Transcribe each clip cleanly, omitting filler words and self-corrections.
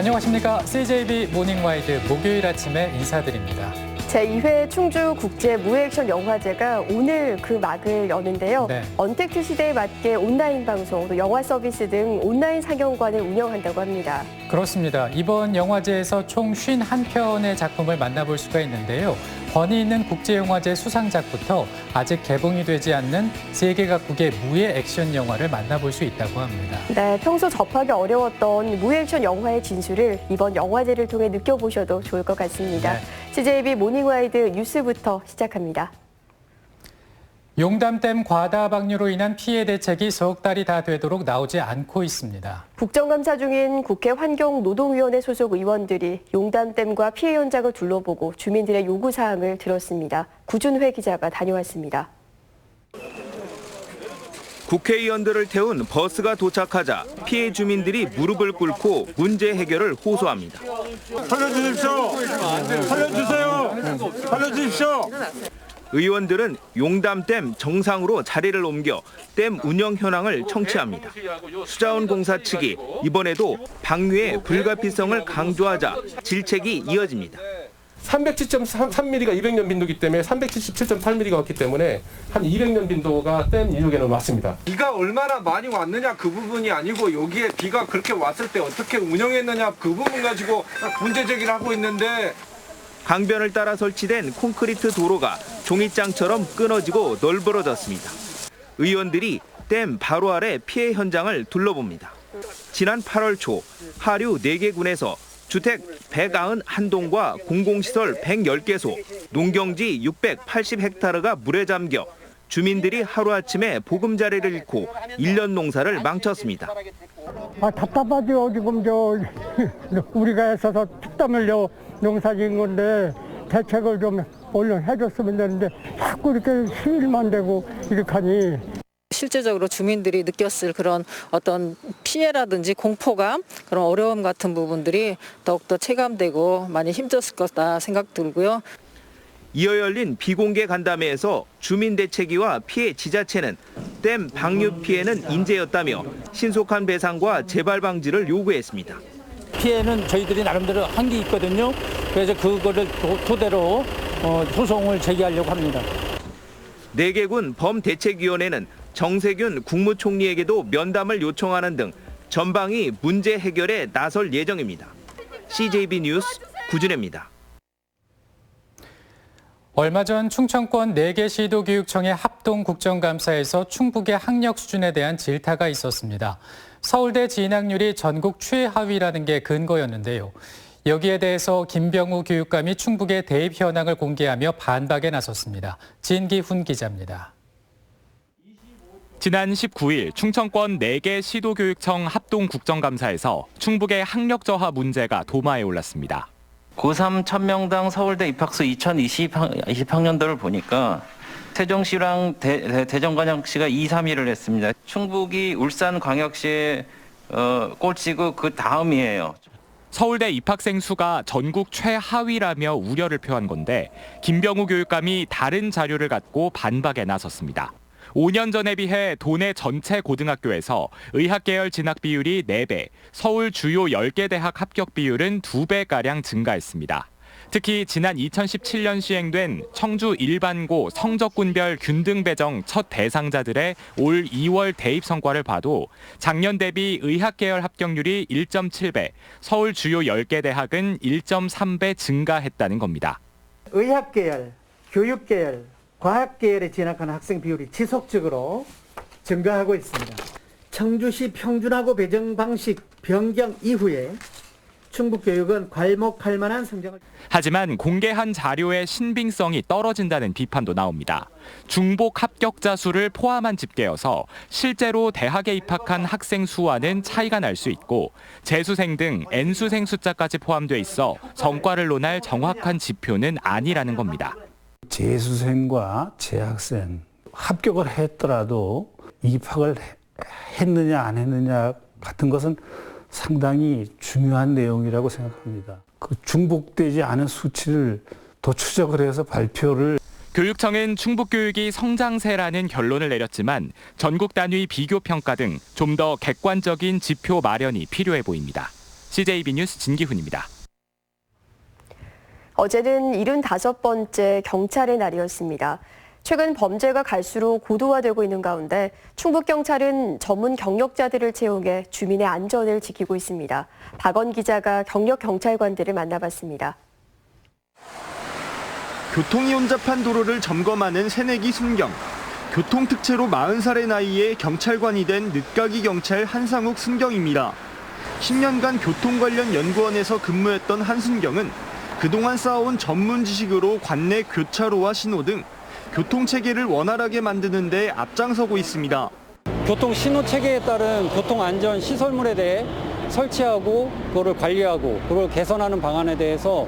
안녕하십니까. CJB 모닝와이드 목요일 아침에 인사드립니다. 제2회 충주국제무액션 영화제가 오늘 그 막을 여는데요. 네. 언택트 시대에 맞게 온라인 방송, 또 영화 서비스 등 온라인 상영관을 운영한다고 합니다. 그렇습니다. 이번 영화제에서 총 51편의 작품을 만나볼 수가 있는데요. 권위 있는 국제영화제 수상작부터 아직 개봉이 되지 않는 세계 각국의 무의 액션 영화를 만나볼 수 있다고 합니다. 네, 평소 접하기 어려웠던 무액션 영화의 진수를 이번 영화제를 통해 느껴보셔도 좋을 것 같습니다. 네. CJB 모닝와이드 뉴스부터 시작합니다. 용담댐 과다 방류로 인한 피해 대책이 석 달이 다 되도록 나오지 않고 있습니다. 국정감사 중인 국회 환경노동위원회 소속 의원들이 용담댐과 피해 현장을 둘러보고 주민들의 요구사항을 들었습니다. 구준회 기자가 다녀왔습니다. 국회의원들을 태운 버스가 도착하자 피해 주민들이 무릎을 꿇고 문제 해결을 호소합니다. 살려주십시오. 살려주세요. 살려주십시오. 의원들은 용담댐 정상으로 자리를 옮겨 댐 운영 현황을 청취합니다. 수자원공사 측이 이번에도 방류의 불가피성을 강조하자 질책이 이어집니다. 307.3mm가 200년 빈도이기 때문에 377.8mm가 왔기 때문에 한 200년 빈도가 댐 이륙에는 왔습니다. 비가 얼마나 많이 왔느냐 그 부분이 아니고 여기에 비가 그렇게 왔을 때 어떻게 운영했느냐 그 부분 가지고 문제 제기를 하고 있는데 강변을 따라 설치된 콘크리트 도로가 종이장처럼 끊어지고 널브러졌습니다. 의원들이 댐 바로 아래 피해 현장을 둘러봅니다. 지난 8월 초 하류 4개 군에서 주택 191동과 공공시설 110개소, 농경지 680헥타르가 물에 잠겨 주민들이 하루아침에 보금자리를 잃고 1년 농사를 망쳤습니다. 답답하죠. 지금 우리가 애써서 피땀 흘려 농사 지은 건데 대책을 좀 얼른 해줬으면 되는데 자꾸 이렇게 시일만 되고 이렇게 하니. 실제적으로 주민들이 느꼈을 그런 어떤 피해라든지 공포감, 그런 어려움 같은 부분들이 더욱더 체감되고 많이 힘들었을 거다 생각 들고요. 이어 열린 비공개 간담회에서 주민대책위와 피해 지자체는 댐 방류 피해는 인재였다며 신속한 배상과 재발 방지를 요구했습니다. 피해는 저희들이 나름대로 한 게 있거든요. 그래서 그거를 토대로 소송을 제기하려고 합니다. 4개군 범대책위원회는 정세균 국무총리에게도 면담을 요청하는 등 전방위 문제 해결에 나설 예정입니다. CJB 뉴스 구준혜입니다. 얼마 전 충청권 4개 시도교육청의 합동국정감사에서 충북의 학력 수준에 대한 질타가 있었습니다. 서울대 진학률이 전국 최하위라는 게 근거였는데요. 여기에 대해서 김병우 교육감이 충북의 대입 현황을 공개하며 반박에 나섰습니다. 진기훈 기자입니다. 지난 19일 충청권 4개 시도교육청 합동국정감사에서 충북의 학력 저하 문제가 도마에 올랐습니다. 고3 1000명당 서울대 입학수 2020학년도를 보니까 세종시랑 대전광역시가 2, 3위를 했습니다. 충북이 울산광역시에 꼴찌고 그 다음이에요. 서울대 입학생 수가 전국 최하위라며 우려를 표한 건데 김병우 교육감이 다른 자료를 갖고 반박에 나섰습니다. 5년 전에 비해 도내 전체 고등학교에서 의학계열 진학 비율이 4배, 서울 주요 10개 대학 합격 비율은 2배가량 증가했습니다. 특히 지난 2017년 시행된 청주 일반고 성적군별 균등 배정 첫 대상자들의 올 2월 대입 성과를 봐도 작년 대비 의학계열 합격률이 1.7배, 서울 주요 10개 대학은 1.3배 증가했다는 겁니다. 의학계열, 교육계열, 과학계열에 진학하는 학생 비율이 지속적으로 증가하고 있습니다. 청주시 평준화고 배정 방식 변경 이후에 충북교육은 괄목할 만한 성장을. 하지만 공개한 자료의 신빙성이 떨어진다는 비판도 나옵니다. 중복 합격자 수를 포함한 집계여서 실제로 대학에 입학한 학생 수와는 차이가 날 수 있고 재수생 등 N수생 숫자까지 포함돼 있어 성과를 논할 정확한 지표는 아니라는 겁니다. 재수생과 재학생 합격을 했더라도 입학을 했느냐 안 했느냐 같은 것은 상당히 중요한 내용이라고 생각합니다. 그 중복되지 않은 수치를 더 추적을 해서 발표를. 교육청은 충북교육이 성장세라는 결론을 내렸지만 전국 단위 비교 평가 등 좀 더 객관적인 지표 마련이 필요해 보입니다. CJB 뉴스 진기훈입니다. 어제는 75번째 경찰의 날이었습니다. 최근 범죄가 갈수록 고도화되고 있는 가운데 충북경찰은 전문 경력자들을 채용해 주민의 안전을 지키고 있습니다. 박원 기자가 경력 경찰관들을 만나봤습니다. 교통이 혼잡한 도로를 점검하는 새내기 순경. 교통특채로 40살의 나이에 경찰관이 된 늦가기 경찰 한상욱 순경입니다. 10년간 교통 관련 연구원에서 근무했던 한순경은 그동안 쌓아온 전문 지식으로 관내 교차로와 신호 등 교통체계를 원활하게 만드는 데 앞장서고 있습니다. 교통 신호 체계에 따른 교통 안전 시설물에 대해 설치하고 그거를 관리하고 그걸 개선하는 방안에 대해서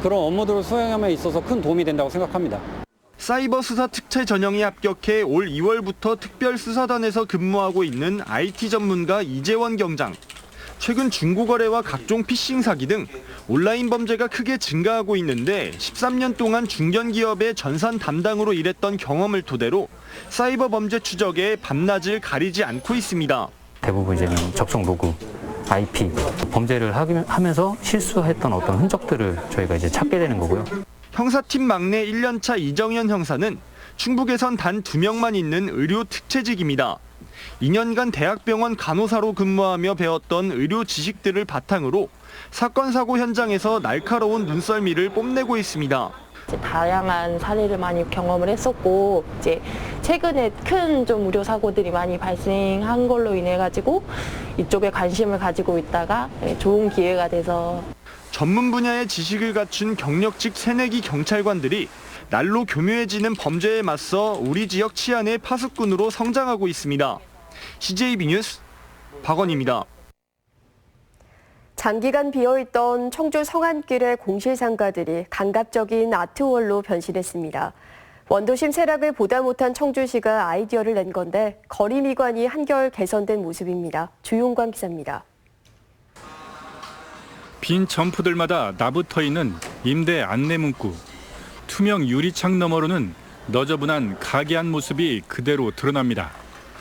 그런 업무들을 수행함에 있어서 큰 도움이 된다고 생각합니다. 사이버 수사 특채 전형에 합격해 올 2월부터 특별수사단에서 근무하고 있는 IT 전문가 이재원 경장. 최근 중고거래와 각종 피싱 사기 등 온라인 범죄가 크게 증가하고 있는데 13년 동안 중견기업의 전산 담당으로 일했던 경험을 토대로 사이버 범죄 추적에 밤낮을 가리지 않고 있습니다. 대부분 이제는 접속 로그, IP, 범죄를 하면서 실수했던 어떤 흔적들을 저희가 이제 찾게 되는 거고요. 형사팀 막내 1년차 이정현 형사는 충북에선 단 2명만 있는 의료 특채직입니다. 2년간 대학병원 간호사로 근무하며 배웠던 의료 지식들을 바탕으로 사건 사고 현장에서 날카로운 눈썰미를 뽐내고 있습니다. 다양한 사례를 많이 경험을 했었고 이제 최근에 큰 좀 의료 사고들이 많이 발생한 걸로 인해 가지고 이쪽에 관심을 가지고 있다가 좋은 기회가 돼서 전문 분야의 지식을 갖춘 경력직 새내기 경찰관들이 날로 교묘해지는 범죄에 맞서 우리 지역 치안의 파수꾼으로 성장하고 있습니다. CJB 뉴스 박원입니다. 장기간 비어있던 청주 성안길의 공실상가들이 감각적인 아트월로 변신했습니다. 원도심 세락을 보다 못한 청주시가 아이디어를 낸 건데 거리 미관이 한결 개선된 모습입니다. 주용광 기자입니다. 빈 점포들마다 나부터 있는 임대 안내 문구. 투명 유리창 너머로는 너저분한 가게한 모습이 그대로 드러납니다.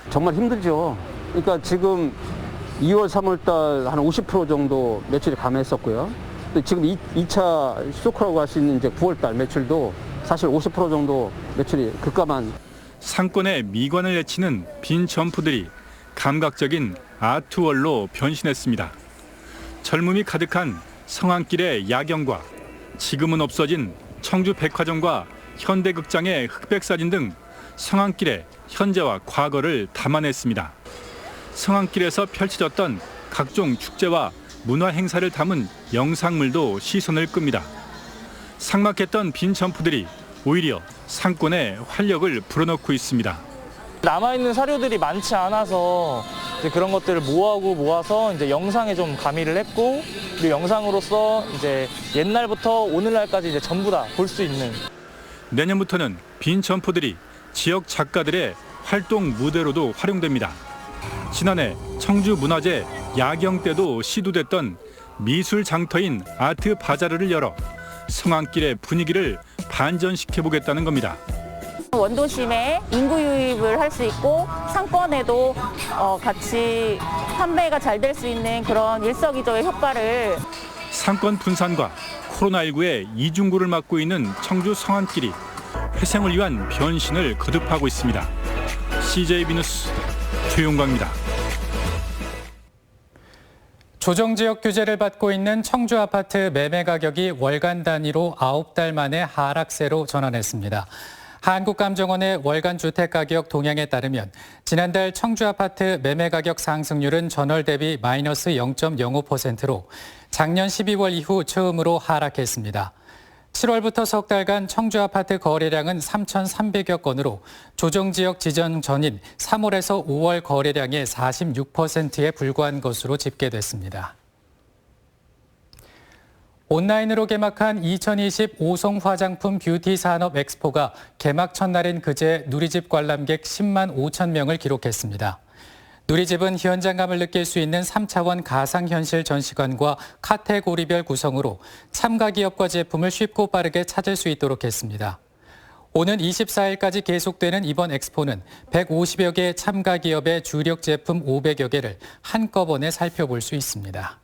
정말 힘들죠. 그러니까 지금 2월, 3월 달 한 50% 정도 매출이 감했었고요. 또 지금 2차 쇼크라고 할 수 있는 이제 9월 달 매출도 사실 50% 정도 매출이 급감한. 상권의 미관을 내치는 빈 점포들이 감각적인 아트월로 변신했습니다. 젊음이 가득한 성안길의 야경과 지금은 없어진 청주 백화점과 현대극장의 흑백사진 등 성안길의 현재와 과거를 담아냈습니다. 성안길에서 펼쳐졌던 각종 축제와 문화 행사를 담은 영상물도 시선을 끕니다. 삭막했던 빈 점포들이 오히려 상권에 활력을 불어넣고 있습니다. 남아있는 사료들이 많지 않아서 이제 그런 것들을 모아서 이제 영상에 좀 가미를 했고, 그리고 영상으로서 이제 옛날부터 오늘날까지 이제 전부 다 볼 수 있는. 내년부터는 빈 점포들이 지역 작가들의 활동 무대로도 활용됩니다. 지난해 청주문화재 야경 때도 시도됐던 미술 장터인 아트 바자르를 열어 성안길의 분위기를 반전시켜보겠다는 겁니다. 원도심에 인구 유입을 할 수 있고 상권에도 같이 판매가 잘 될 수 있는 그런 일석이조의 효과를. 상권 분산과 코로나19의 이중구를 맞고 있는 청주 성안길이 회생을 위한 변신을 거듭하고 있습니다. CJB 뉴스 주용광입니다. 조정지역 규제를 받고 있는 청주 아파트 매매 가격이 월간 단위로 9달 만에 하락세로 전환했습니다. 한국감정원의 월간 주택가격 동향에 따르면 지난달 청주 아파트 매매 가격 상승률은 전월 대비 마이너스 0.05%로 작년 12월 이후 처음으로 하락했습니다. 7월부터 석 달간 청주 아파트 거래량은 3,300여 건으로 조정지역 지정 전인 3월에서 5월 거래량의 46%에 불과한 것으로 집계됐습니다. 온라인으로 개막한 2020 오송 화장품 뷰티 산업 엑스포가 개막 첫날인 그제 누리집 관람객 10만 5천 명을 기록했습니다. 누리집은 현장감을 느낄 수 있는 3차원 가상현실 전시관과 카테고리별 구성으로 참가 기업과 제품을 쉽고 빠르게 찾을 수 있도록 했습니다. 오는 24일까지 계속되는 이번 엑스포는 150여 개 참가 기업의 주력 제품 500여 개를 한꺼번에 살펴볼 수 있습니다.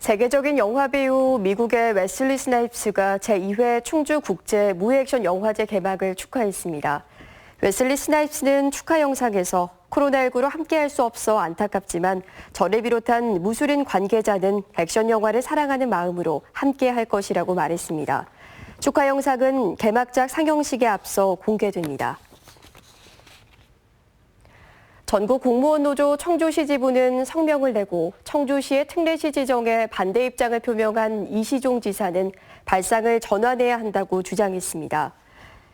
세계적인 영화배우 미국의 웨슬리 스나이프스가 제2회 충주국제 무액션 영화제 개막을 축하했습니다. 웨슬리 스나이프스는 축하 영상에서 코로나19로 함께할 수 없어 안타깝지만 저를 비롯한 무술인 관계자는 액션 영화를 사랑하는 마음으로 함께할 것이라고 말했습니다. 축하 영상은 개막작 상영식에 앞서 공개됩니다. 전국 공무원 노조 청주시 지부는 성명을 내고 청주시의 특례시 지정에 반대 입장을 표명한 이시종 지사는 발상을 전환해야 한다고 주장했습니다.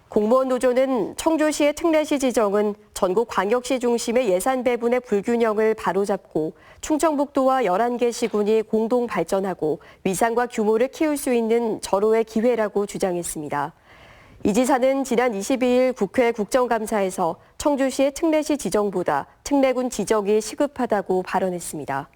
공무원 노조는 청주시의 특례시 지정은 전국 광역시 중심의 예산 배분의 불균형을 바로잡고 충청북도와 11개 시군이 공동 발전하고 위상과 규모를 키울 수 있는 절호의 기회라고 주장했습니다. 이 지사는 지난 22일 국회 국정감사에서 청주시의 특례시 지정보다 특례군 지정이 시급하다고 발언했습니다.